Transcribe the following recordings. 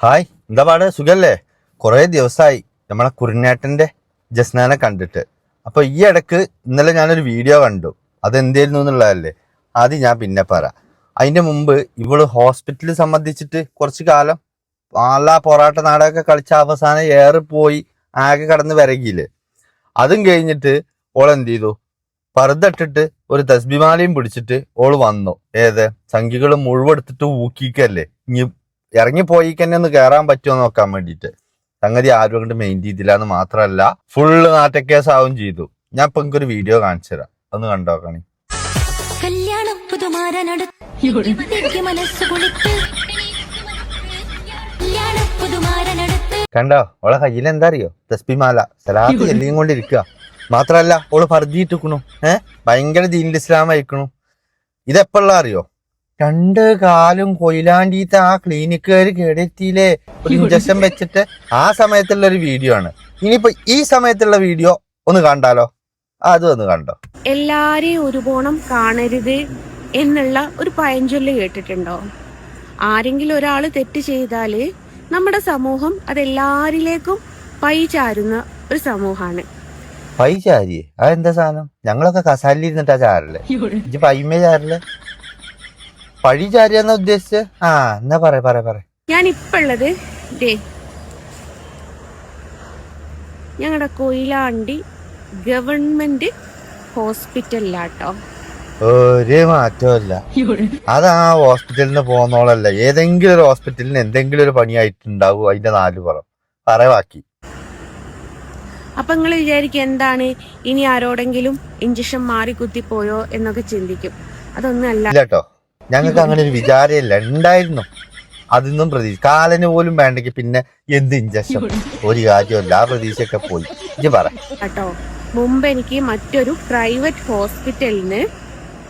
Hi, എന്താ പാട്? സുഖല്ലേ? കുറേ ദിവസമായി നമ്മളെ കുറിഞ്ഞേട്ടന്റെ ജസ്നാനെ കണ്ടിട്ട്. അപ്പൊ ഈ ഇടക്ക് ഇന്നലെ ഞാനൊരു വീഡിയോ കണ്ടു. അതെന്തായിരുന്നു എന്നുള്ളതല്ലേ ആദ്യം ഞാൻ പിന്നെ പറ. അതിന്റെ മുമ്പ് ഇവള് ഹോസ്പിറ്റലിൽ സംബന്ധിച്ചിട്ട് കുറച്ചു കാലം നല്ല പൊറാട്ട നാടകമൊക്കെ കളിച്ച അവസാനം ഏറിപ്പോയി ആകെ കടന്ന് വിരകിയില്ലേ. അതും കഴിഞ്ഞിട്ട് ഓൾ എന്ത് ചെയ്തു? പറുതിട്ടിട്ട് ഒരു തസ്ബിമാലയും പിടിച്ചിട്ട് ഓള് വന്നു. ഏത് സംഖ്യകൾ മുഴുവൻ എടുത്തിട്ട് ഊക്കിക്കല്ലേ, ഇനി ഇറങ്ങിപ്പോയിക്കന്നെ ഒന്ന് കയറാൻ പറ്റുമോ നോക്കാൻ വേണ്ടിയിട്ട്. സംഗതി ആരും കൊണ്ട് മെയിൻ ചെയ്തില്ലാന്ന് മാത്രമല്ല, ഫുള്ള് നാറ്റക്കേസാവും ചെയ്തു. ഞാൻ ഇപ്പൊ എനിക്കൊരു വീഡിയോ കാണിച്ചു തരാം, ഒന്ന് കണ്ടോക്കണേ. കണ്ടോ? ഓളെ കയ്യിൽ എന്താ അറിയോ? തസ്ബിമാല. സലാത്ത് എല്ലാം കൊണ്ടിരിക്കുക. മാത്രല്ല ഓള് ഫർദിയിട്ടിക്കണു. ഭയങ്കര ദീനിൽ ഇസ്ലാം അയക്കണു. ഇതെപ്പോഴുള്ള അറിയോ? 2 കാലും കൊയിലാണ്ടിത്തെ ആ ക്ലിനിക്കുകാർ കേടെത്തിയില്ലേ, ഒരു ഇഞ്ചക്ഷൻ വെച്ചിട്ട്. ആ സമയത്തുള്ള ഒരു വീഡിയോ ആണ്. ഇനിയിപ്പോ ഈ സമയത്തുള്ള വീഡിയോ ഒന്ന് കണ്ടാലോ? അതും ഒന്ന് കണ്ടോ. എല്ലാരെയും ഒരുപോണം കാണരുത് എന്നുള്ള ഒരു പഴഞ്ചൊല്ല് കേട്ടിട്ടുണ്ടോ? ആരെങ്കിലും ഒരാൾ തെറ്റ് ചെയ്താല് നമ്മുടെ സമൂഹം അതെല്ലാരിലേക്കും പൈ ചാരുന്ന ഒരു സമൂഹമാണ്. പൈ ചാരിയേ? അതെന്താ സാധനം? ഞങ്ങളൊക്കെ കസാലിൽ ഇരുന്നിട്ടാ ചാരല്ലേ? ഇജ്ജ് പൈമേ ചാരല്ലേ? പഴി ചാരിയാന്നാ ഉദ്ദേശിച്ച്? എന്നാ പറ. ഞാൻ ഇപ്പൊ ഉള്ളത് ഞങ്ങളുടെ കൊയിലാണ്ടി ഗവൺമെന്റ് ഹോസ്പിറ്റലിലാട്ടോ. ഒരു മാറ്റമില്ല. അത് ആ ഹോസ്പിറ്റലിൽ നിന്ന് പോകുന്നോളല്ല, ഏതെങ്കിലും ഒരു ഹോസ്പിറ്റലിന് എന്തെങ്കിലും ഒരു പണിയായിട്ടുണ്ടാവും. അതിന്റെ 4 പുറം ബാക്കി. അപ്പൊ നിങ്ങൾ വിചാരിക്കും എന്താണ് ഇനി ആരോടെങ്കിലും ഇഞ്ചക്ഷൻ മാറി കുത്തിപ്പോയോ എന്നൊക്കെ ചിന്തിക്കും. അതൊന്നും അല്ല കേട്ടോ. ഞങ്ങൾക്ക് അങ്ങനെ ഒരു വിചാരമില്ല, ഉണ്ടായിരുന്നു. അതൊന്നും കാലന് പോലും വേണ്ടെങ്കിൽ പിന്നെ എന്ത് ഇഞ്ചക്ഷൻ? ഒരു കാര്യമല്ല, ആ പ്രതീക്ഷയൊക്കെ പോയി. ഇജ്ജ് പറ കേട്ടോ. മുമ്പ് എനിക്ക് മറ്റൊരു പ്രൈവറ്റ് ഹോസ്പിറ്റലിന്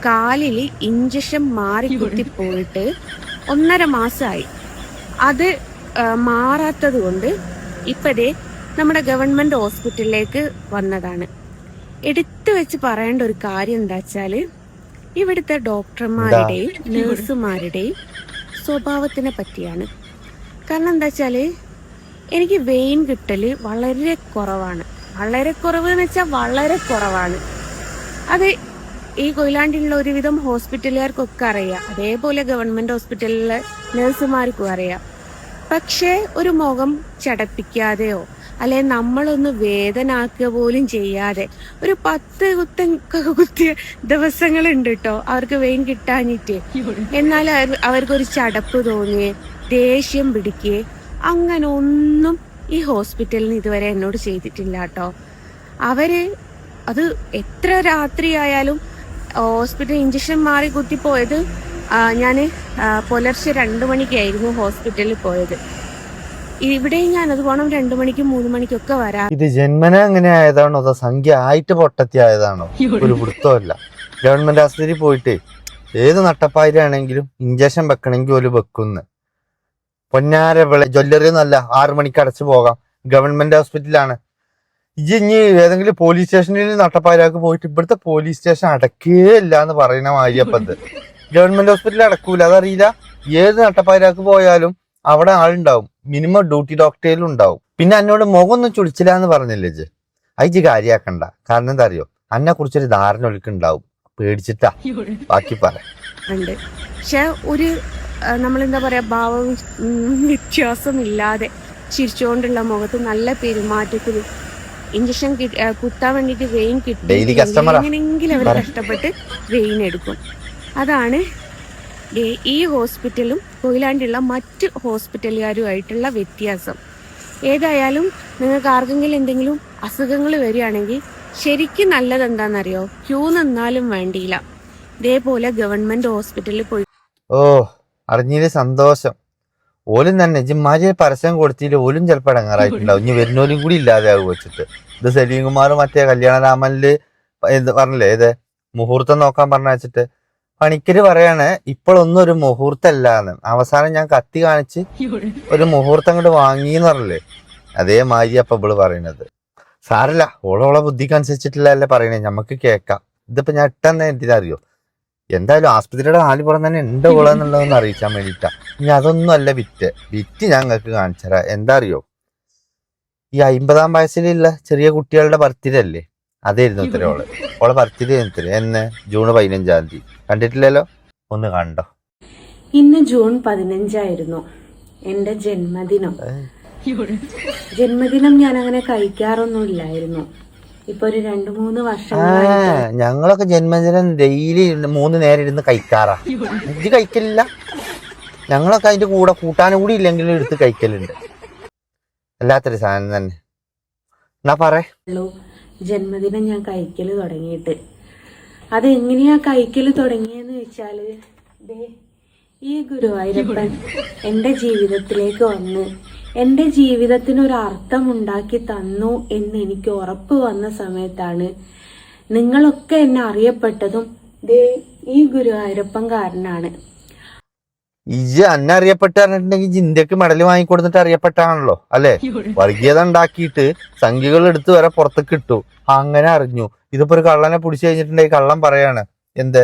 കാലില് ഇഞ്ചക്ഷൻ മാറി കുത്തിപ്പോയിട്ട് 1.5 മാസമായി. അത് മാറാത്തത് കൊണ്ട് ഇപ്പതേ നമ്മുടെ ഗവൺമെന്റ് ഹോസ്പിറ്റലിലേക്ക് വന്നതാണ്. എടുത്തു വെച്ച് പറയേണ്ട ഒരു കാര്യം എന്താ വെച്ചാല്, ഇവിടുത്തെ ഡോക്ടർമാരുടെയും നഴ്സുമാരുടെയും സ്വഭാവത്തിനെ പറ്റിയാണ്. കാരണം എന്താ വെച്ചാല്, എനിക്ക് വെയിൻ കിട്ടല് വളരെ കുറവാണ്. വളരെ കുറവ് എന്ന് വെച്ചാൽ വളരെ കുറവാണ്. അത് ഈ കൊയിലാണ്ടിലുള്ള ഒരുവിധം ഹോസ്പിറ്റലുകാർക്കൊക്കെ അറിയാം. അതേപോലെ ഗവൺമെന്റ് ഹോസ്പിറ്റലിലെ നഴ്സുമാർക്കും അറിയാം. പക്ഷേ ഒരു മുഖം ചടപ്പിക്കാതെയോ അല്ലെ നമ്മളൊന്ന് വേദനാക്കുക പോലും ചെയ്യാതെ ഒരു 10 കുത്തിയ ദിവസങ്ങളുണ്ട് കേട്ടോ അവർക്ക് വെയിൻ കിട്ടാഞ്ഞിട്ട്. എന്നാൽ അവർക്കൊരു ചടപ്പ് തോന്നിയേ, ദേഷ്യം പിടിക്കേ, അങ്ങനെ ഒന്നും ഈ ഹോസ്പിറ്റലിന് ഇതുവരെ എന്നോട് ചെയ്തിട്ടില്ല കേട്ടോ. അവര് അത് എത്ര രാത്രിയായാലും ഹോസ്പിറ്റൽ ഇഞ്ചക്ഷൻ മാറി കുത്തിപ്പോയത് ഞാന് പുലർച്ചെ 2 മണിക്കായിരുന്നു ഹോസ്പിറ്റലിൽ പോയത്. ഇവിടെയും ഞാൻ അത് പോണം 2 മണിക്കും 3 മണിക്കൊക്കെ വരാം. ഇത് ജന്മന അങ്ങനെ ആയതാണോ അതോ സംഖ്യ ആയിട്ട് പൊട്ടത്തി ആയതാണോ? ഒരു വൃത്തമല്ല. ഗവൺമെന്റ് ആശുപത്രിയിൽ പോയിട്ട് ഏത് നട്ടപ്പായിരാണെങ്കിലും ഇഞ്ചക്ഷൻ വെക്കണമെങ്കിൽ ഒരു വെക്കുന്ന്. പൊന്നാര വിള ജ്വല്ലറി ഒന്നല്ല, 6 മണിക്ക് അടച്ചു പോകാം. ഗവൺമെന്റ് ഹോസ്പിറ്റലാണ്. ഇനി ഏതെങ്കിലും പോലീസ് സ്റ്റേഷനിൽ നട്ടപ്പായിരാക്ക് പോയിട്ട് ഇവിടുത്തെ പോലീസ് സ്റ്റേഷൻ അടക്കേ ഇല്ല എന്ന് പറയുന്ന മാതിരിയപ്പത്. ഗവൺമെന്റ് ഹോസ്പിറ്റലിൽ അടക്കൂല, അതറിയില്ല. ഏത് നട്ടപ്പായിരാക്ക് പോയാലും അവിടെ ആളുണ്ടാവും. മിനിമം ഡ്യൂട്ടി ഡോക്ടറിലും ഉണ്ടാവും. പിന്നെ എന്നോട് മുഖമൊന്നും ചുളിച്ചില്ല എന്ന് പറഞ്ഞില്ലേ ഇജ്ജ്? അയച്ച് കാര്യാക്കണ്ട. കാരണം എന്താ അറിയോ, അന്നെ കുറിച്ചൊരു ധാരണ ഒലിക്കുണ്ടാവും. പേടിച്ചിട്ടാ. ബാക്കി പറയാം. പക്ഷെ ഒരു നമ്മളെന്താ പറയാ, ഭാവം വ്യത്യാസം ഇല്ലാതെ ചിരിച്ചുകൊണ്ടുള്ള മുഖത്ത് നല്ല പെരുമാറ്റത്തിൽ ഇഞ്ചക്ഷൻ കുത്താൻ വേണ്ടിട്ട് വെയിൻ കിട്ടി എങ്ങനെയെങ്കിലും അവർ കഷ്ടപ്പെട്ട് വെയിൻ എടുക്കും. അതാണ് ഈ ഹോസ്പിറ്റലും കൊയിലാണ്ടിലുള്ള മറ്റ് ഹോസ്പിറ്റലുകാരുമായിട്ടുള്ള വ്യത്യാസം. ഏതായാലും നിങ്ങൾക്ക് ആർക്കെങ്കിലും എന്തെങ്കിലും അസുഖങ്ങൾ വരികയാണെങ്കിൽ ശരിക്കും നല്ലത് എന്താണെന്നറിയോ, ക്യൂ നിന്നാലും വേണ്ടിയില്ല, ഇതേപോലെ ഗവൺമെന്റ് ഹോസ്പിറ്റലിൽ പോയി. അറിഞ്ഞതില് സന്തോഷം. ഓലും തന്നെ ജിമ്മാരിയെ പരസ്യം കൊടുത്തില്ല, ഓലും ചിലപ്പോൾ ഇടങ്ങാറായിട്ടുണ്ടാവും. ഇനി വരുന്നോലും കൂടി ഇല്ലാതെ ആകും വെച്ചിട്ട്. ഇത് സലീം കുമാർ മറ്റേ കല്യാണരാമനില് പറഞ്ഞില്ലേ, ഏത് മുഹൂർത്തം നോക്കാൻ പറഞ്ഞ വെച്ചിട്ട് പണിക്കര് പറയാണ് ഇപ്പോഴൊന്നും ഒരു മുഹൂർത്തല്ലാന്ന്. അവസാനം ഞാൻ കത്തി കാണിച്ച് ഒരു മുഹൂർത്തം അങ്ങോട്ട് വാങ്ങിന്ന് പറഞ്ഞില്ലേ, അതേമാതിരി അപ്പൊ ഇവള് പറയണത്. സാരല്ല, ഓളോളെ ബുദ്ധിക്ക് അനുസരിച്ചിട്ടില്ലല്ലേ പറയണേ, നമുക്ക് കേൾക്കാം. ഇതിപ്പോ ഞാൻ ഇട്ടെന്നെ എന്തിനറിയോ, എന്തായാലും ആസ്പത്രിയുടെ നാലുപുറം തന്നെ ഉണ്ടോ എന്നുള്ളതൊന്ന് അറിയിക്കാൻ വേണ്ടിയിട്ടാ. ഇനി അതൊന്നും അല്ല വിറ്റ് ഞങ്ങൾക്ക് കാണിച്ചരാ. എന്താ അറിയോ, ഈ 50-ാം വയസ്സിലുള്ള ചെറിയ കുട്ടികളുടെ ബർത്ത്ഡേ അല്ലേ, അതായിരുന്നു ഇത്ര ഓളെ ബർത്ത്ഡേ എന്ന് ജൂൺ 15-ാം തീയതി. കണ്ടിട്ടില്ലല്ലോ, ഒന്ന് കണ്ടോ. ഇന്ന് ജൂൺ 15 എന്റെ ജന്മദിനം. ജന്മദിനം ഞാൻ അങ്ങനെ കഴിക്കാറൊന്നും ഇപ്പൊ ഒരു 2-3 വർഷങ്ങളായിട്ട്. ഞങ്ങളൊക്കെ ജന്മദിനം ഡെയിലി 3 നേരം ഇരുന്ന് കഴിക്കാറാ. ഇത് കഴിക്കലില്ല. ഞങ്ങളൊക്കെ അതിന്റെ കൂടെ കൂട്ടാനും കൂടി ഇല്ലെങ്കിലും എടുത്ത് കഴിക്കലുണ്ട്. അല്ലാത്തൊരു സാധനം തന്നെ. എന്നാ പറയൂ. ജന്മദിനം ഞാൻ കഴിക്കല് തുടങ്ങിയിട്ട്. അതെങ്ങനെയാ കഴിക്കല് തുടങ്ങിയെന്ന് വെച്ചാല്, ഈ ഗുരുവായൂരപ്പൻ എന്റെ ജീവിതത്തിലേക്ക് വന്ന് എന്റെ ജീവിതത്തിനൊരു അർത്ഥം ഉണ്ടാക്കി തന്നു എന്ന് എനിക്ക് ഉറപ്പ് വന്ന സമയത്താണ് നിങ്ങളൊക്കെ എന്നെ അറിയപ്പെട്ടതും ഈ ഗുരുവായൂരപ്പൻ കാരനാണ്. ഇജ് അന്നെ അറിയപ്പെട്ട് പറഞ്ഞിട്ടുണ്ടെങ്കിൽ ഇന്ത്യക്ക് മെഡൽ വാങ്ങിക്കൊടുത്തിട്ട് അറിയപ്പെട്ടാണല്ലോ അല്ലെ. വർഗീയത ഉണ്ടാക്കിയിട്ട് സംഖ്യകൾ എടുത്ത് വരെ പുറത്തേക്ക് ഇട്ടു, അങ്ങനെ അറിഞ്ഞു. ഇതിപ്പോ ഒരു കള്ളനെ പിടിച്ചു കഴിഞ്ഞിട്ടുണ്ടെങ്കിൽ കള്ളൻ പറയാണ് എന്ത്,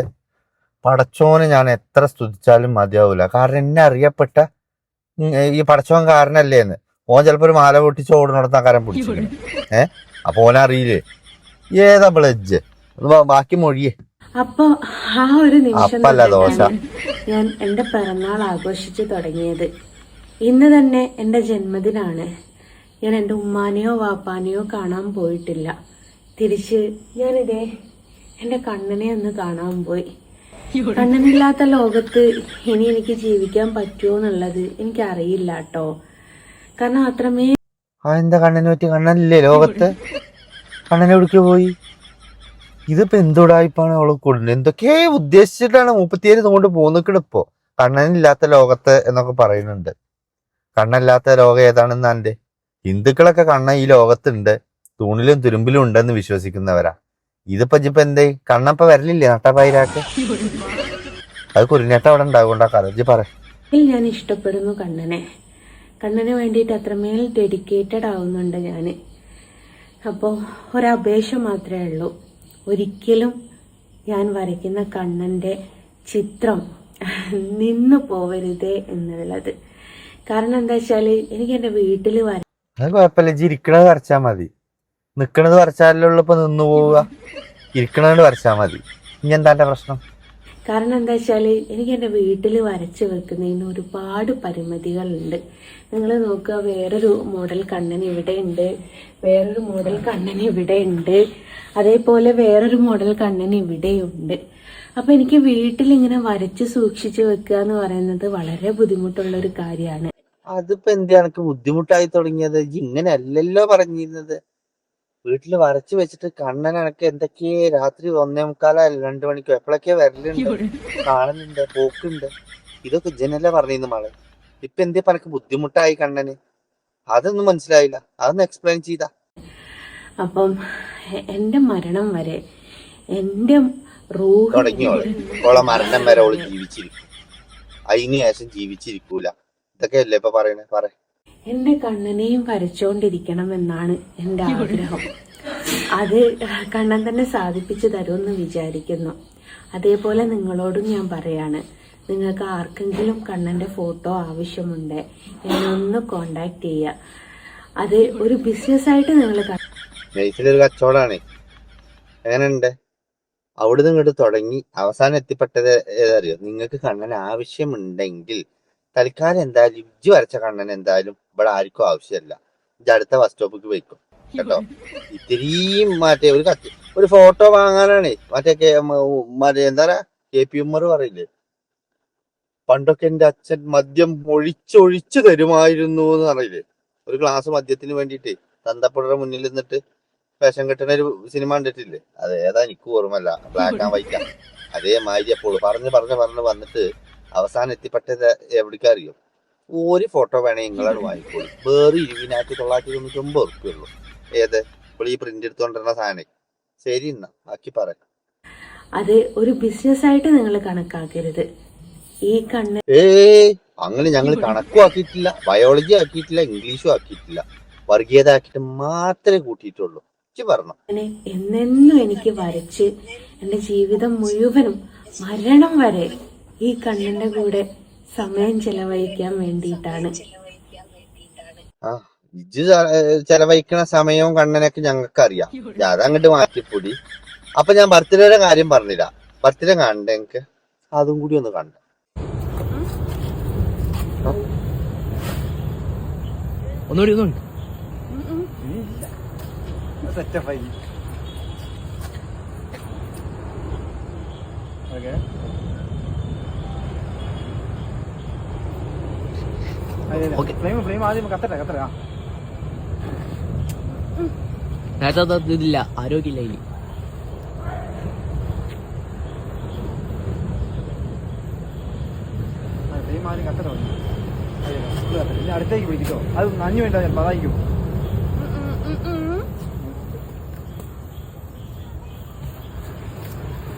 പടച്ചോനെ ഞാൻ എത്ര സ്തുതിച്ചാലും മതിയാവൂല, കാരണം എന്നെ അറിയപ്പെട്ട ഈ പടച്ചോൻ കാരനല്ലേ എന്ന്. ഓൻ ചിലപ്പോ ഒരു മാല പൊട്ടിച്ച് ഓടുന്നിടത്ത് കാരം പിടിച്ചു. അപ്പൊ ഓനറിയില്ലേ ഏതാ ബ്ലഡ്ജ്, ബാക്കി മൊഴിയേ. അപ്പൊ ആ ഒരു നിമിഷം ഞാൻ എന്റെ പിറന്നാൾ ആഘോഷിച്ചു തുടങ്ങിയത്. ഇന്ന് തന്നെ എന്റെ ജന്മദിനാണ്. ഞാൻ എന്റെ ഉമ്മാനെയോ വാപ്പാനെയോ കാണാൻ പോയിട്ടില്ല. തിരിച്ച് ഞാനിതേ എന്റെ കണ്ണനെ ഒന്ന് കാണാൻ പോയി. കണ്ണനില്ലാത്ത ലോകത്ത് ഇനി എനിക്ക് ജീവിക്കാൻ പറ്റുമോ എന്നുള്ളത് എനിക്കറിയില്ല കേട്ടോ. കാരണം അത്രമേ. എന്താ കണ്ണനെ പറ്റി? കണ്ണനില്ലേ ലോകത്ത്? കണ്ണനെ എവിടേക്ക് പോയി? ഇതിപ്പോ എന്തുടായിപ്പാണ് അവള് കൊടുക്കുന്നത്? എന്തൊക്കെ ഉദ്ദേശിച്ചിട്ടാണ് 37 കൊണ്ട് പോന്നിക്കണ് ഇപ്പോ. കണ്ണനില്ലാത്ത ലോകത്ത് എന്നൊക്കെ പറയുന്നുണ്ട്. കണ്ണല്ലാത്ത ലോകം ഏതാണെന്ന് എന്റെ ഹിന്ദുക്കളൊക്കെ കണ്ണൻ ഈ ലോകത്തുണ്ട്, തൂണിലും തുരുമ്പിലും ഉണ്ടെന്ന് വിശ്വസിക്കുന്നവരാ. ഇതിപ്പോ എന്തേ കണ്ണപ്പ വരലില്ലേ നട്ടപ്പായിരാക്ക്? അത് കുരിഞ്ഞേട്ട അവിടെ ഉണ്ടാകൊണ്ടാ കറജ് പറ. ഞാൻ ഇഷ്ടപ്പെടുന്നു കണ്ണന് വേണ്ടിയിട്ട് അത്രമേൽ ഡെഡിക്കേറ്റഡ് ആവുന്നുണ്ട് ഞാന്. അപ്പോ ഒരപേക്ഷ മാത്രമേ ഉള്ളൂ, ഒരിക്കലും ഞാൻ വരയ്ക്കുന്ന കണ്ണന്റെ ചിത്രം നിന്നു പോവരുതേ എന്നുള്ളത്. കാരണം എന്താ വെച്ചാല് എനിക്ക് എന്റെ വീട്ടില് അത് കുഴപ്പമില്ല, ഇരിക്കണത് വരച്ചാ മതി. നിക്കണത് വരച്ചാലുള്ള ഇപ്പൊ നിന്നു പോവുക, ഇരിക്കണത് വരച്ചാ മതി. ഇനി എന്താ പ്രശ്നം? കാരണം എന്താ വെച്ചാല് എനിക്ക് എന്റെ വീട്ടില് വരച്ചു വെക്കുന്നതിന് ഒരുപാട് പരിമിതികളുണ്ട്. നിങ്ങൾ നോക്കുക, വേറൊരു മോഡൽ കണ്ണൻ ഇവിടെ ഉണ്ട്, വേറൊരു മോഡൽ കണ്ണൻ ഇവിടെ ഉണ്ട്, അതേപോലെ വേറൊരു മോഡൽ കണ്ണൻ ഇവിടെയുണ്ട്. അപ്പൊ എനിക്ക് വീട്ടിൽ ഇങ്ങനെ വരച്ച് സൂക്ഷിച്ചു വെക്കുക എന്ന് പറയുന്നത് വളരെ ബുദ്ധിമുട്ടുള്ള ഒരു കാര്യമാണ്. അതിപ്പോ എന്താ എനിക്ക് ബുദ്ധിമുട്ടായി തുടങ്ങിയത്? ഇങ്ങനെ അല്ലല്ലോ പറഞ്ഞിരുന്നത്. വീട്ടില് വരച്ചു വെച്ചിട്ട് കണ്ണൻ എനക്ക് എന്തൊക്കെ രാത്രി 1:45 2 മണിക്കോ എപ്പോഴൊക്കെ വരലുണ്ട്, കാണലുണ്ട്, പോക്കുണ്ട്. ഇതൊക്കെ ജനല പറഞ്ഞിരുന്നു മകളെ. ഇപ്പൊ എന്തേ പറഞ്ഞ ബുദ്ധിമുട്ടായി കണ്ണന്? അതൊന്നും മനസ്സിലായില്ല, അതൊന്നും എക്സ്പ്ലെയിൻ ചെയ്താ. അപ്പം എന്റെ മരണം വരെ എന്റെ തുടങ്ങിയോളെ മരണം വരെ ഓള് ജീവിച്ചിരിക്കും, അതിന് ശേഷം ജീവിച്ചിരിക്കൂല. ഇതൊക്കെയല്ലേ ഇപ്പൊ പറയണേ? എന്റെ കണ്ണനെയും വരച്ചോണ്ടിരിക്കണം എന്നാണ് എന്റെ ആഗ്രഹം. അത് കണ്ണൻ തന്നെ സാധിപ്പിച്ചു തരുമെന്ന് വിചാരിക്കുന്നു. അതേപോലെ നിങ്ങളോടും ഞാൻ പറയാണ്, നിങ്ങൾക്ക് ആർക്കെങ്കിലും കണ്ണന്റെ ഫോട്ടോ ആവശ്യമുണ്ട് എന്നെ ഒന്ന് കോണ്ടാക്ട് ചെയ്യുക. അത് ഒരു ബിസിനസ് നിങ്ങൾ നൈസിലൊരു കച്ചവടാണ്. എങ്ങനെയുണ്ട്? അവിടുന്ന് ഇങ്ങോട്ട് തുടങ്ങി അവസാനം എത്തിപ്പെട്ടത് ഏതറിയോ? നിങ്ങൾക്ക് കണ്ണൻ ആവശ്യമുണ്ടെങ്കിൽ തൽക്കാലം എന്തായാലും ഇജ്ജ് വരച്ച കണ്ണൻ എന്തായാലും ഇവിടെ ആർക്കും ആവശ്യമല്ല, ഇജ്ജ് അടുത്ത ബസ് സ്റ്റോപ്പിക്ക് പോയിക്കും കേട്ടോ. ഇത്തിരിയും ഒരു ഫോട്ടോ വാങ്ങാനാണ്. മറ്റേ എന്താ പറയാ, KP ഉമ്മർ പറയില്ലേ, പണ്ടൊക്കെ എന്റെ അച്ഛൻ മദ്യം ഒഴിച്ചൊഴിച്ചു തരുമായിരുന്നു എന്ന് പറയില്ലേ. ഒരു ഗ്ലാസ് മദ്യത്തിന് വേണ്ടിയിട്ട് തന്തപ്പുഴയുടെ മുന്നിൽ നിന്നിട്ട് വേഷം കെട്ടുന്ന ഒരു സിനിമ കണ്ടിട്ടില്ലേ? അത് ഏതാ എനിക്ക് ഓർമ്മല്ല, ബ്ലാക്ക് ആൻഡ് വൈറ്റാ. അതേമാതിരി അപ്പോൾ പറഞ്ഞ് വന്നിട്ട് അവസാനം എത്തിപ്പെട്ടത് എവിടേക്കറിയോ? ഒരു ഫോട്ടോ വേണേ നിങ്ങളോട് വാങ്ങിക്കോളൂ, വേറെ 20,999 ഉറുപ്പിയുള്ളൂ. ഏത് ഇപ്പോൾ ഈ പ്രിന്റ് എടുത്തോണ്ടിരുന്ന സാധനം. ശരി, എന്നാ ബാക്കി പറ. അത് ഒരു ബിസിനസ് ആയിട്ട് നിങ്ങൾ കണക്കാക്കരുത്. ഈ കണ്ണ് അങ്ങനെ ഞങ്ങൾ കണക്കും ആക്കിയിട്ടില്ല, ബയോളജി ആക്കിയിട്ടില്ല, ഇംഗ്ലീഷും ആക്കിയിട്ടില്ല, വർഗീയത ആക്കിയിട്ട് മാത്രമേ കൂട്ടിയിട്ടുള്ളൂ. പറഞ്ഞു. എന്നെന്നും എനിക്ക് വരച്ച് എന്റെ ജീവിതം മുഴുവനും മരണം വരെ ഈ കണ്ണിന്റെ കൂടെ സമയം ചെലവഴിക്കാൻ വേണ്ടിയിട്ടാണ്. ആ ഇജ്ജ് ചെലവഴിക്കണ സമയവും കണ്ണനൊക്കെ ഞങ്ങൾക്ക് അറിയാം. അതങ്ങോട്ട് മാറ്റിപ്പൊടി. അപ്പൊ ഞാൻ ബർത്ത്ഡേയുടെ കാര്യം പറഞ്ഞില്ല. ബർത്ത്ഡേ കണ്ട എനിക്ക് അതും കൂടി ഒന്ന് കണ്ട. ഒന്നുകൂടി നേരത്തെ ഇതില്ല, ആരോഗ്യമില്ല ഇനി. അടുത്തേക്ക് പിടിക്കോ, അത് നഞ്ഞു വേണ്ട ഞാൻ പതായിക്കും.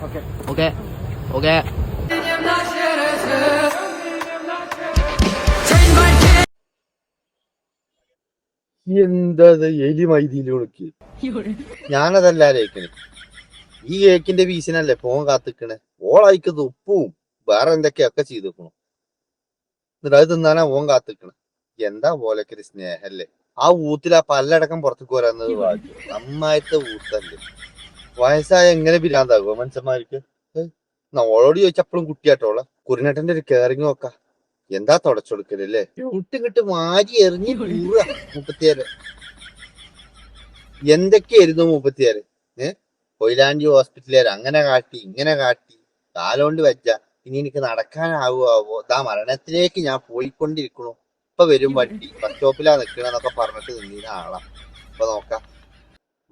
Okay okay okay. എന്താ എലി മൈദിയില് കൊടുക്ക്. ഞാനതല്ല ആലോചിക്കണേ, ഈ കേക്കിന്റെ പീസിനല്ലേ ഫോൺ കാത്തിക്കണേ. ഓളായിക്ക് ഉപ്പും വേറെ എന്തൊക്കെയൊക്കെ ചെയ്തിക്കണു. എന്നിട്ട് അത് തിന്നാനാ ഓൻ കാത്തിക്കണേ. എന്താ പോലൊക്കെ ഒരു സ്നേഹല്ലേ. ആ ഊത്തിൽ ആ പല്ലടക്കം പുറത്തേക്ക് വരാന്നത് വായിച്ചു. നന്നായിട്ട് ഊത്തല്ലേ. വയസ്സായ എങ്ങനെ പിരാന്താകുമോ മനുഷ്യന്മാർക്ക്? ഓളോട് ചോദിച്ചപ്പോഴും കുട്ടിയാട്ടോളെ കുറിനേട്ടന്റെ ഒരു കെയറിങ് നോക്കാം. എന്താ തുടച്ചെടുക്കലല്ലേ. കുട്ടിക്കിട്ട് മാരി എറിഞ്ഞ് പൂറ മുപ്പത്തിയാറ്. എന്തൊക്കെയായിരുന്നു മുപ്പത്തിയാറ്? കൊയിലാണ്ടി ഹോസ്പിറ്റലുകാർ അങ്ങനെ കാട്ടി ഇങ്ങനെ കാട്ടി കാലോണ്ട് വെച്ച. ഇനി എനിക്ക് നടക്കാനാവോ? ദാ മരണത്തിലേക്ക് ഞാൻ പോയിക്കൊണ്ടിരിക്കണു. ഇപ്പൊ വരും വണ്ടി, ബസ് സ്റ്റോപ്പിലാ നിക്കണെന്നൊക്കെ പറഞ്ഞിട്ട് നിന്നീന ആളാ. ഇപ്പൊ നോക്കാം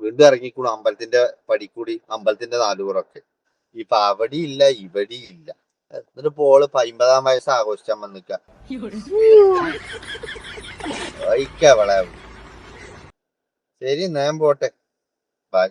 വീണ്ടും ഇറങ്ങിക്കൂടും അമ്പലത്തിന്റെ പടിക്കൂടി, അമ്പലത്തിന്റെ നാലുപുറൊക്കെ. ഇപ്പൊ അവിടെ ഇല്ല ഇവിടെ ഇല്ല. എന്നിട്ട് പോള് 50-ാം വയസ്സ് ആഘോഷിച്ചാൻ വന്നിക്ക. ശരി, ഞാൻ പോട്ടെ. ബൈ.